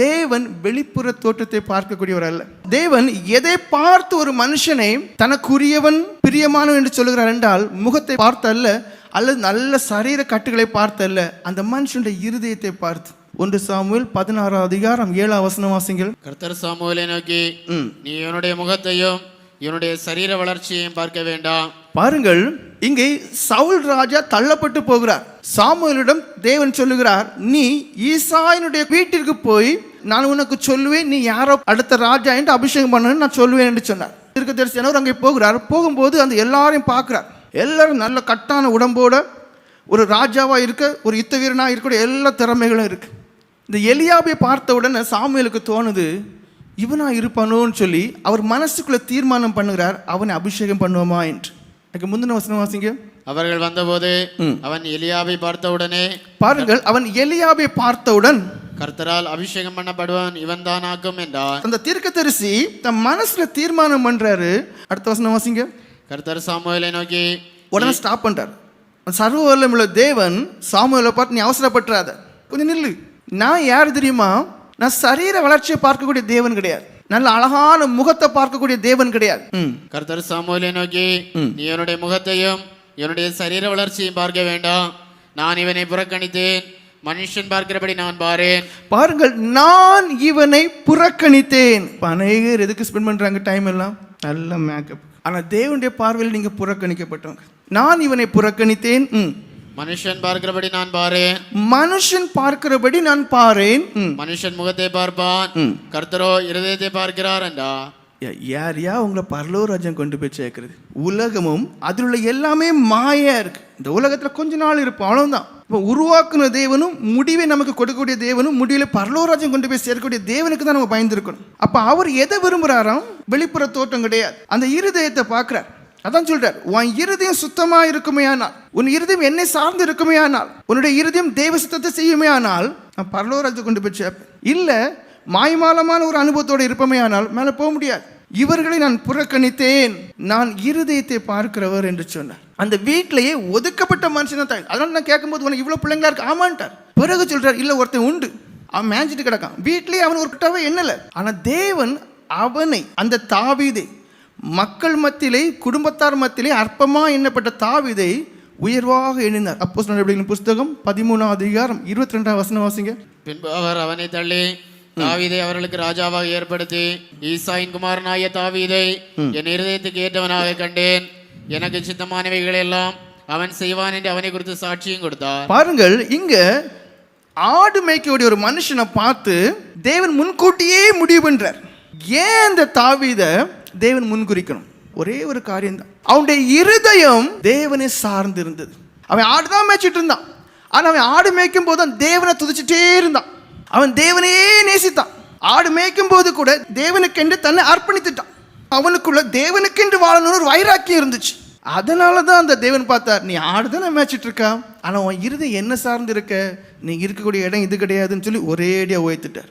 தேவன் வெளிப்புற தோற்றத்தை பார்க்கக்கூடியவர் அல்ல. தேவன் எதை பார்த்து ஒரு மனுஷனை தனக்குரியவன் பிரியமானவன் என்று சொல்லுகிறார் என்றால், முகத்தை பார்த்து அல்ல, அல்லது நல்ல சரீர கட்டுகளை பார்த்து அல்ல, அந்த மனுஷனுடைய இருதயத்தை பார்த்து. 1 சாமுவேல் 16:7 வாசிங்கள். கர்த்தர் சாமுவேலை நோக்கி, நீ இவனுடைய முகத்தையும் இவனுடைய சரீர வளர்ச்சியையும் பார்க்க வேண்டாம். பாருங்கள், இங்கே சவுல் ராஜா தள்ளப்பட்டு போகிறார். சாமுவேலிடம் தேவன் சொல்லுகிறார், நீ ஈசாயினுடைய வீட்டிற்கு போய் நான் உனக்கு சொல்லுவேன், நீ யாரோ அடுத்த ராஜா என்று அபிஷேகம் பண்ணணும்னு நான் சொல்லுவேன் என்று சொன்னார். தீர்க்கதரிசியானவர் அங்கே போகிறார். போகும்போது அந்த எல்லாரையும் பார்க்கிறார். எல்லாரும் நல்ல கட்டான உடம்போட ஒரு ராஜாவா இருக்க, ஒரு யுத்த வீரனா இருக்கக்கூடிய எல்லா திறமைகளும் இருக்கு. இந்த எலியாபை பார்த்த உடனே சாமுவேலுக்கு தோணுது, இவனா இருப்பானோன்னு சொல்லி அவர் மனசுக்குள்ள தீர்மானம் பண்ணுகிறார், அவனை அபிஷேகம் பண்ணுவோமா என்று. எனக்கு முந்தின வசனம் வாசிங்க. அவர்கள் வந்தபோது அவன் எலியாபை பார்த்தவுடனே, பாருங்கள், அவன் எலியாபை பார்த்தவுடன் கர்த்தரால் அபிஷேகம் பண்ணப்படுவான் இவன் தான் ஆக்கும் என்றார். அந்த தீர்க்கதரிசி தன் மனசுல தீர்மானம் பண்றாரு. அடுத்த வசனம் வாசிங்க. கர்த்தர் சாமுவேலை நோக்கி, உடனே ஸ்டாப் பண்றாரு. சர்வ வல்லமையுள்ள தேவன் சாமுவேலை பார்த்து, நீ அவசரப்பட்டுறாத, கொஞ்சம் நில்லு. நான் யார் தெரியுமா? நான் சரீர வளர்ச்சியை பார்க்கக்கூடிய தேவன் கிடையாது, நல்ல அழகான முகத்தை பார்க்கக்கூடிய தேவன் கிடையாது. கர்த்தர் சாமுவேலை நோக்கி, நீ இவனுடைய முகத்தையும் இவனுடைய சரீர வளர்ச்சியையும் பார்க்க வேண்டாம், நான் இவனை புறக்கணித்தேன், மனுஷன் பார்க்கிறபடி நான் பாரேன். பாருங்கள், நான் இவனை புறக்கணித்தேன். அநேகர் எதுக்கு ஸ்பெண்ட் பண்றாங்க டைம் எல்லாம்? நல்ல மேக்கப். ஆனா தேவனுடைய பார்வையில் நீங்க புறக்கணிக்கப்பட்டவங்க. நான் இவனை புறக்கணித்தேன், மனுஷன் பார்க்கிறபடி நான் பாரேன். மனுஷன் பார்க்கிறபடி நான் பாரேன். மனுஷன் முகத்தை பார்ப்பான், கர்த்தரோ இருதயத்தை பார்க்கிறார் என்றா. யார் உங்களை பரலோக ராஜ்யம் கொண்டு போய் சேர்க்கிறது? உலகமும் அதில் உள்ள எல்லாமே மாயா இருக்கு. இந்த உலகத்துல கொஞ்ச நாள் இருப்போம், அவ்வளவுதான். இப்போ உருவாக்குன தேவனும் முடிவை நமக்கு கொடுக்கக்கூடிய தேவனும் முடிவில் பரலோக ராஜ்யம் கொண்டு போய் சேர்க்கக்கூடிய தேவனுக்கு தான் நம்ம பயந்துருக்கணும். அப்ப அவர் எதை விரும்புறாராம்? வெளிப்புற தோட்டம் கிடையாது, அந்த இருதயத்தை பார்க்கிறார். அதான் சொல்றார், உன் இருதயம் சுத்தமா இருக்குமே ஆனால், உன் இருதயம் என்னை சார்ந்து இருக்குமே ஆனால், உன்னுடைய இருதயம் தேவ சித்தத்தை செய்யுமே ஆனால் நான் பரலோக ராஜ்யம் கொண்டு போய் சேர்ப்பேன். இல்ல மாய்மாலமான ஒரு அனுபவத்தோடு இருப்பமே ஆனால் மேல போக முடியாது. இவர்களை நான் புறக்கணித்தேன், நான் இருதயத்தை பார்க்கிறவர் என்று சொன்னார். அந்த வீட்டிலேயே ஒதுக்கப்பட்ட மனுஷன் தான். அதனால நான் கேட்கும்போது, உனக்கு இவ்வளவு பிள்ளைங்களா இருக்கு? ஆமான்ட்டார். பிறகு சொல்றார், இல்ல ஒருத்தன் உண்டு, அவன் மேய்ஞ்சிட்டு கிடக்கான், வீட்லயே அவன் ஒரு கிட்டவே என்னல. ஆனா தேவன் அவனை, அந்த தாவீதை, மக்கள் மத்தியிலே குடும்பத்தார் மத்தியிலே அற்பமா எண்ணப்பட்ட தாவீதை உயர்வாக எண்ணினார். அப்போஸ்தலர் புஸ்தகம் 13:22 வசனம் வாசிங்க. பின்பு அவர் அவனை தள்ளி தாவீதை அவர்களுக்கு ராஜாவாக ஏற்படுத்தி, ஈசாயின் குமாரனாகிய தாவீதை என் இருதயத்துக்கு ஏற்றவனாக கண்டேன், எனக்கு சித்தமானவைகள் எல்லாம் அவன் செய்வான் என்று அவனை குறித்து சாட்சியும் கொடுத்தார். பாருங்கள், இங்க ஆடு மேய்க்கக்கூடிய ஒரு மனுஷனை பார்த்து தேவன் முன்கூட்டியே முடிவு பண்றார். ஏன் இந்த தாவீதை தேவன் முன்குறிக்கணும்? ஒரே ஒரு காரியம் தான், அவனுடைய இருதயம் தேவனை சார்ந்து இருந்தது. அவன் ஆடுதான் மேய்ச்சிட்டு இருந்தான், ஆனா அவன் ஆடு மேய்க்கும் போது தேவனை துதிச்சுட்டே இருந்தான். அவன் தேவனையே நேசித்தான். ஆடு மேய்க்கும் போது கூட தேவனுக்கென்று தன்னை அர்ப்பணித்துட்டான். அவனுக்குள்ள தேவனுக்கென்று வாழணும்னு ஒரு வைராக்கியம் இருந்துச்சு. அதனாலதான் அந்த தேவன் பார்த்தார், நீ ஆடுதானே மேய்ச்சிட்டு இருக்கா, ஆனா உன் இருதயம் என்ன சார்ந்து இருக்க, நீ இருக்கக்கூடிய இடம் இது கிடையாதுன்னு சொல்லி ஒரேடியா உயர்த்திட்டார்.